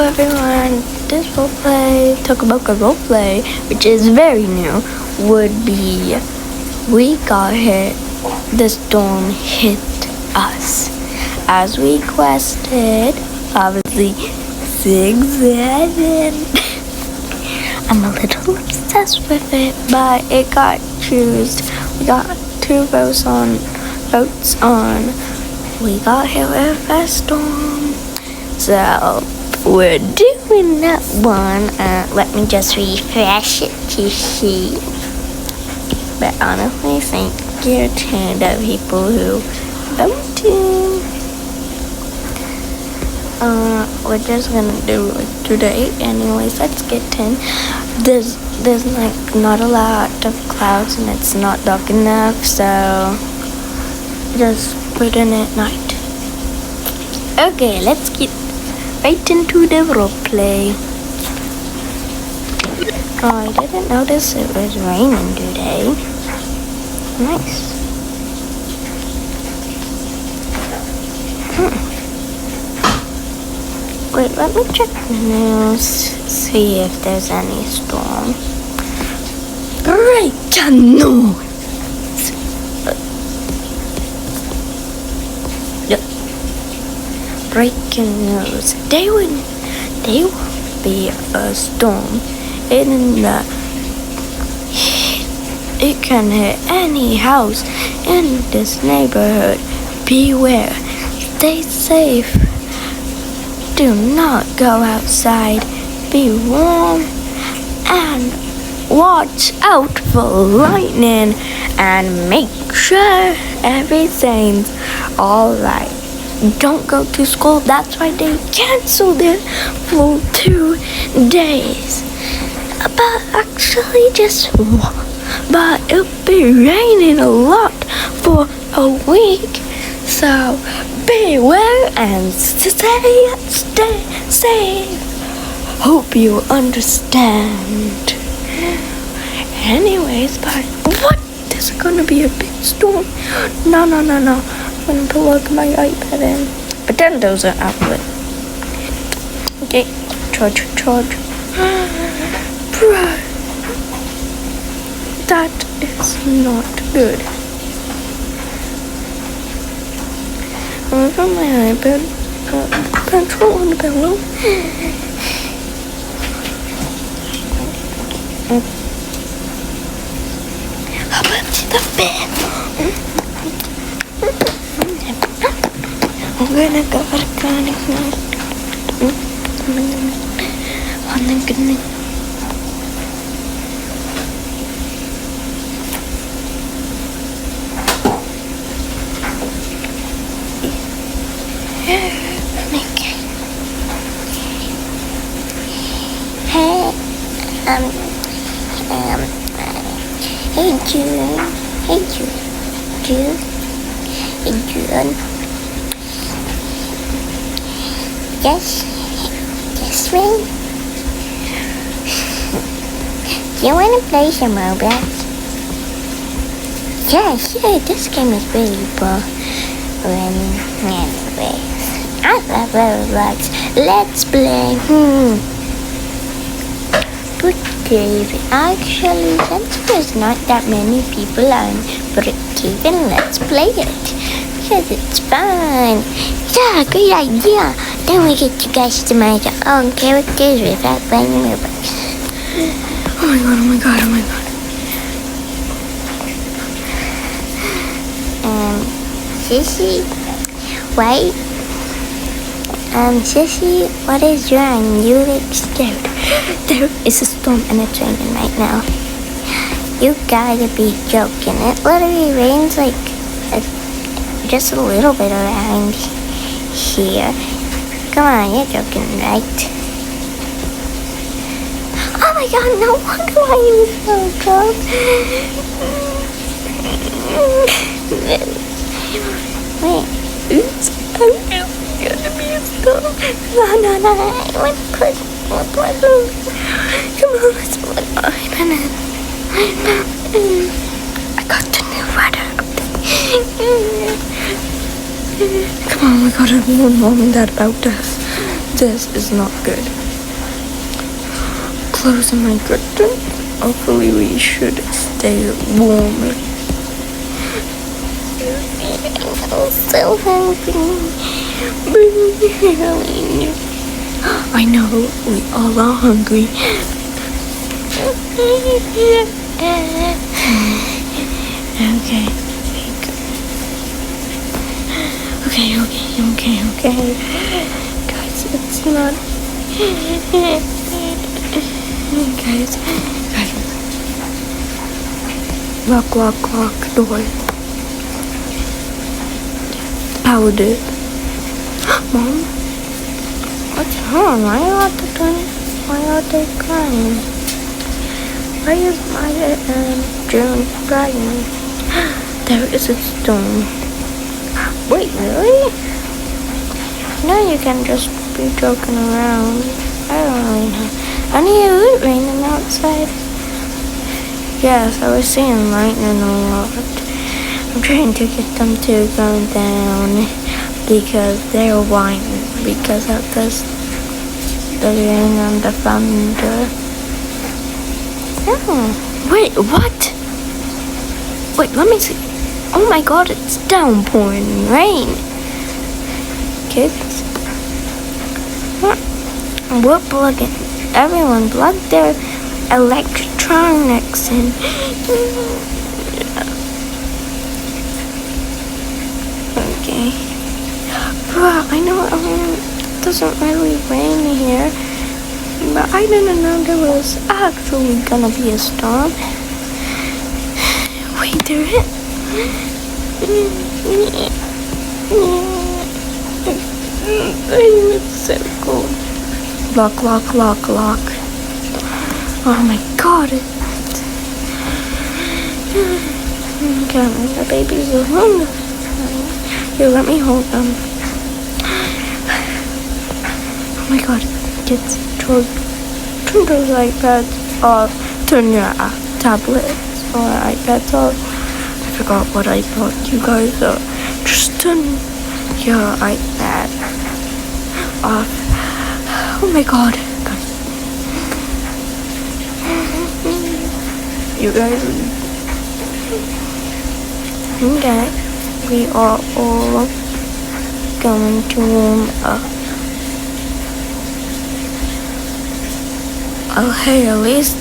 everyone, this roleplay, toca boca roleplay, which is very new, would be we got hit, the storm hit us. As we quested, obviously, 6-7. I'm a little obsessed with it, but it got chosen. We got 2 votes on. We got hit with a storm. So we're doing that one. Let me just refresh it to see. But honestly, thank you to the people who voted. We're just gonna do it today. Anyways, let's get in. There's like not a lot of clouds and it's not dark enough, so just put in at night. Okay, let's get right into the roleplay. Oh, I didn't notice it was raining today. Nice. Wait, let me check the news, see if there's any storm. Great news! Breaking news. There will be a storm in the. It can hit any house in this neighborhood. Beware. Stay safe. Do not go outside. Be warm and watch out for lightning and make sure everything's alright. Don't go to school. That's why they canceled it for 2 days. But actually but it'll be raining a lot for a week. So beware and stay safe. Hope you understand. Anyways, but what? There's gonna be a big storm. No. I'm gonna plug my iPad in. But then those are outlet. Okay, charge. Bro, that is not good. I'm from my iPad. Petrol on the pillow. How about the bed? I'm gonna go for the chronic night. Oh my goodness. Okay. Hey, June. Yes, Ray. Do you want to play some Roblox? Yeah, sure. This game is really cool. Anyways, I love Roblox. Let's play. But actually, since there's not that many people on Brookhaven, let's play it. Because it's fun. Yeah, great idea. Then we get you guys to my own characters without playing Roblox. Oh my god. Sissy, wait. Sissy, what is wrong? You look scared. There is a storm and it's raining right now. You gotta be joking. It literally rains like just a little bit around here. Come on, you're joking, right? Oh my god, no wonder why you were so drunk. Wait, oops, I'm gonna be a storm. No, I want to play. Come on, let's play. I got the new weather update. Come on, we gotta warn mom and dad about this. This is not good. Closing my curtain. Hopefully we should stay warm. I'm so hungry. I know we all are hungry. Okay. Guys, it's not. Guys. Lock, door. Power dude. Mom? What's wrong? Why are they crying? Why is Maya and June crying? There is a storm. Wait, really? No, you can just be joking around. I don't really know. I knew it was raining outside. Yes, I was seeing lightning a lot. I'm trying to get them to go down because they're whining because of this, the rain and the thunder. Oh, wait, what? Wait, let me see. Oh my god, it's downpouring rain. Kids, we're plugging. Everyone plug their electronics in. Okay. Wow, I know it doesn't really rain here, but I didn't know there was actually gonna be a storm. Wait, there is. It's so cool. Lock. Oh my god. Okay, the babies are home. Here, let me hold them. Oh my god, kids, turn those iPads off. Turn your tablets or iPads off. I forgot what I taught you guys. Just turn your iPad off. Oh my god. You guys. Okay. We are all going to warm up. Oh hey, at least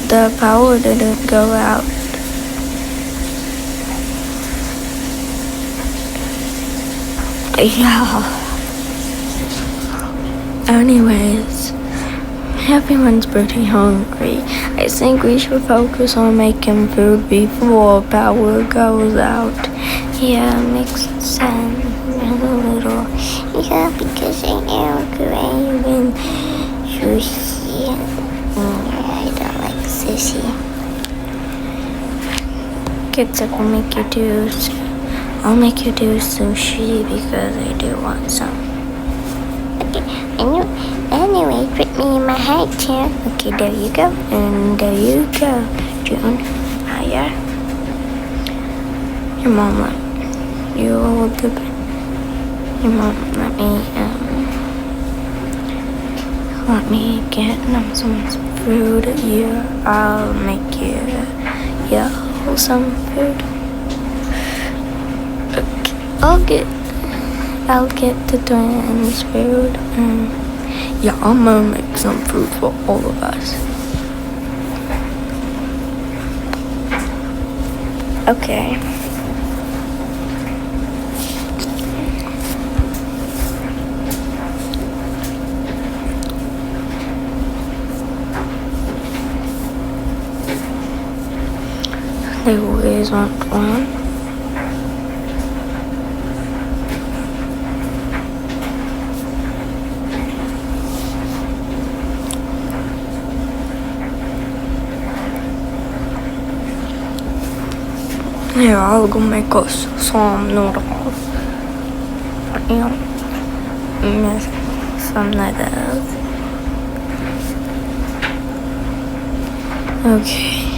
the power didn't go out. Yeah. Anyways, everyone's pretty hungry. I think we should focus on making food before power goes out. Yeah, makes sense. A little. Yeah, because I am craving sushi. I don't like sushi. Kids, I'll make you do sushi because I do want some. Okay, anyway, put me in my high chair. Okay, there you go. And there you go, June. Hiya. Your mom let you hold the bed. Your mom let me get them some food. Yeah, I'll make you some food. Okay, I'll get the twins food. Yeah, I'm gonna make some food for all of us. Okay. They always want one. Here, I'll go make us some noodles. Some noodles. Okay.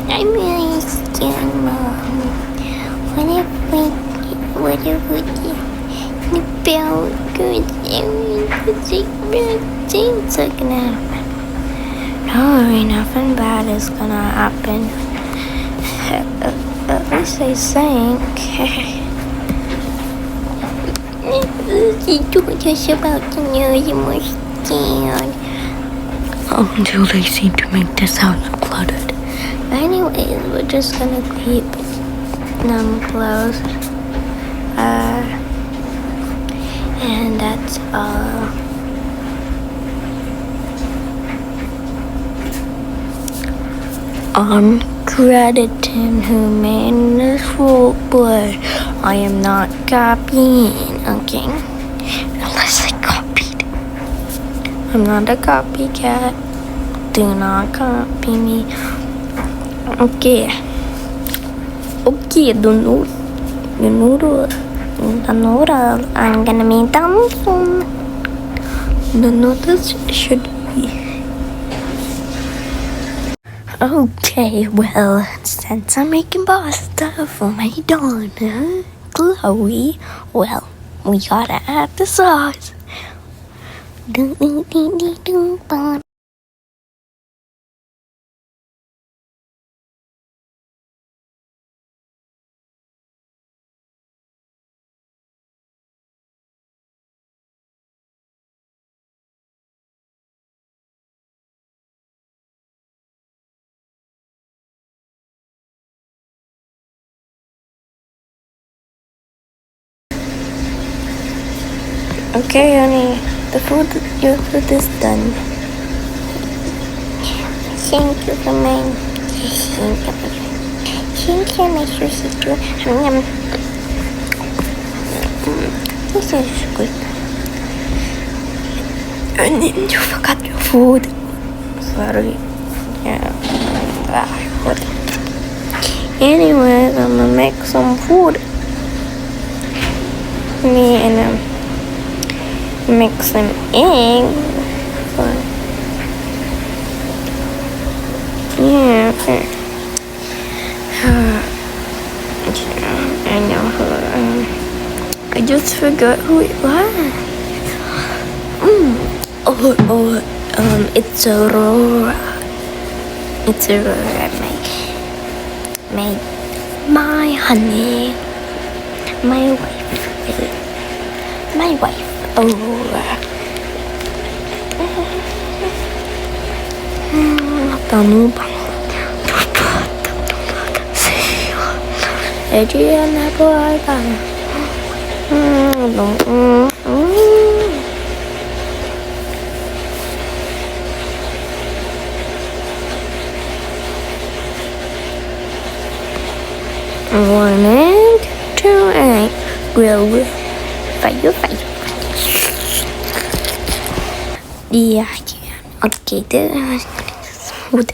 I'm really scared, Mom. What if we It felt good. It's gonna happen. No, nothing bad is gonna happen. At least I think. You're just about to know you more scared. Until they seem to make this house cluttered. Anyways, we're just gonna keep them closed. And that's all. I'm crediting who made this roleplay. I am not copying, okay? Unless I copied. I'm not a copycat. Do not copy me. Okay. Okay, the noodle. I'm gonna make them soon. The noodles should be. Okay, well, since I'm making pasta for my daughter, Chloe, well, we gotta add the sauce. Okay, honey, your food is done. Thank you for mine. Thank you, my sister. This is good. And you forgot your food. Sorry. Yeah. Anyways, I'm gonna make some food. Me and make some eggs. Yeah, okay. I know her. I just forgot who it was. It's Aurora. It's Aurora, my honey, my wife, Aurora. One egg, two eggs. Grill. Fire. Yeah. Okay, this food.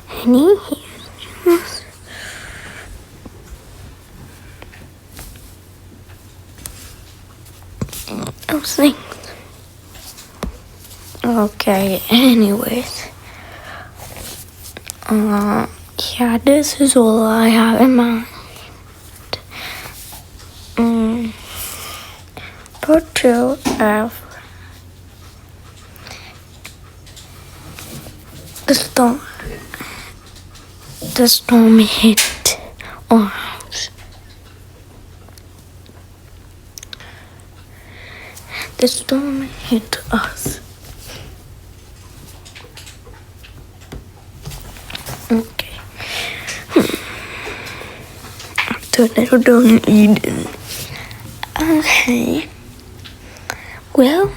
Honey, those things. Okay, anyways. Yeah, this is all I have in mind. Part 2 of the storm hit our house. The storm hit us. Okay. So they don't eat it. Okay. Well,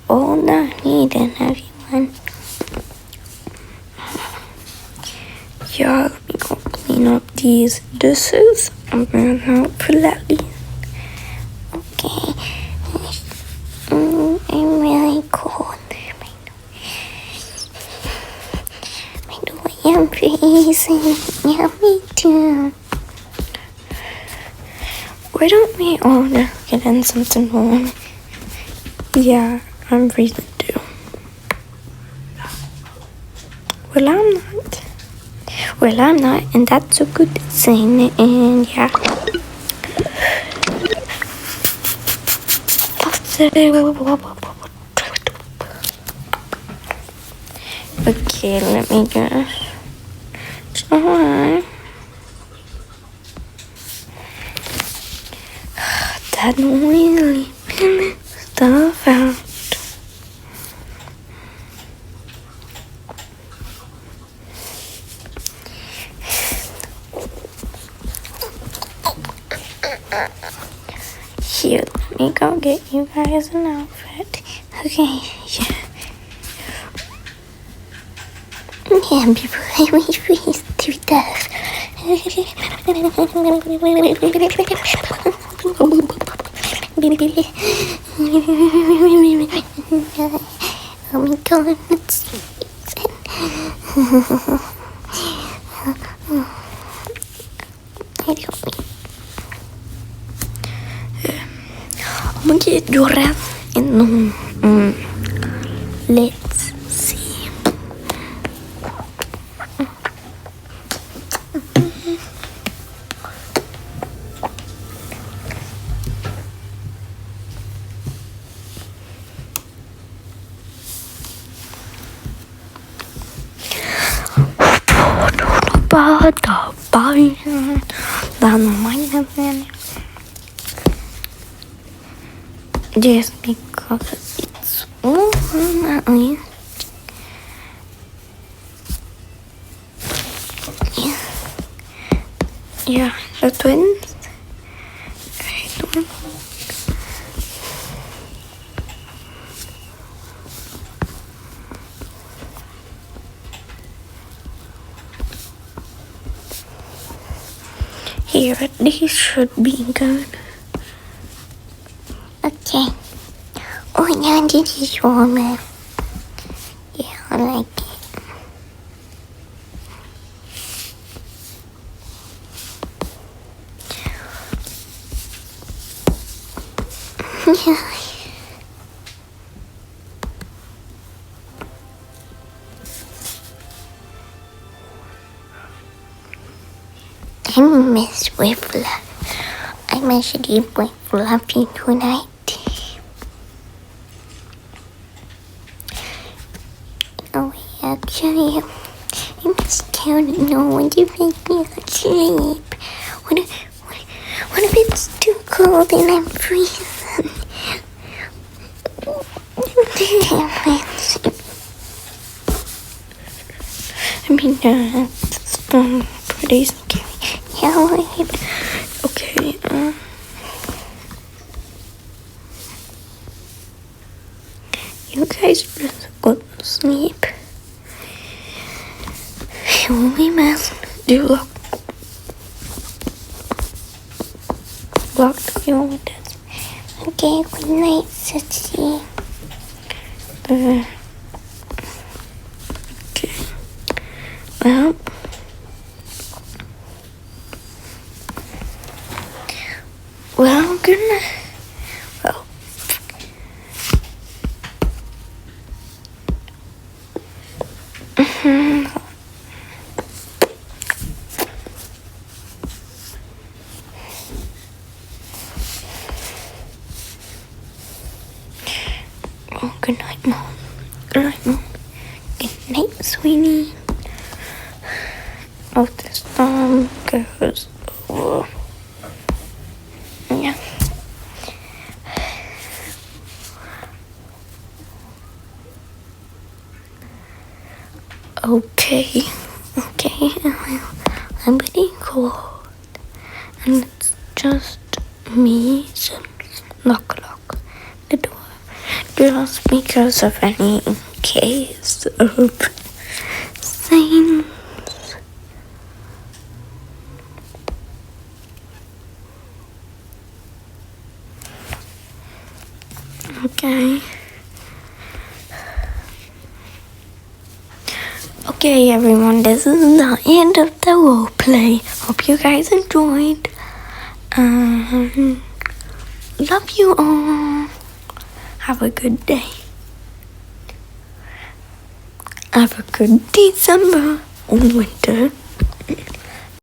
all that eating, everyone. Y'all be gonna clean up these dishes. I'm gonna help politely. Okay. I'm really cold. I'm freezing. Yeah, me too. Why don't we all just get in something warm? Yeah, I'm freezing too. Well, I'm not. Well, I'm not, and that's a good thing, and yeah. Okay, let me just try. That really stuff out. Here, let me go get you guys an outfit. Okay, yeah. Yeah, before we freeze to death. Oh my god, it's I'm gonna get your ass in the let's see. Just because it's warm at least. Yeah, the twins. Here, this should be good. Okay. Oh, yeah, this is warmer. Yeah, I like it. Yeah. I miss with fluff. I'm actually with Fluffy tonight. Oh, actually, I'm scared to know when you make me asleep. What if it's too cold and I'm freezing? I mean, it's pretty scary. Yeah, okay, you guys just go to sleep. You we must do lock the door with us. Okay, good night, Sissy. Okay. Well, good night. Well, oh, good night, Mom. Good night, Mom. Good night, sweetie. Oh, the storm goes over. Yeah. Okay, well, I'm pretty cold, and it's just me, so lock the door, just because of any case of things. Okay. Okay, everyone, this is the end of the role play. Hope you guys enjoyed. Love you all. Have a good day. Have a good December or winter.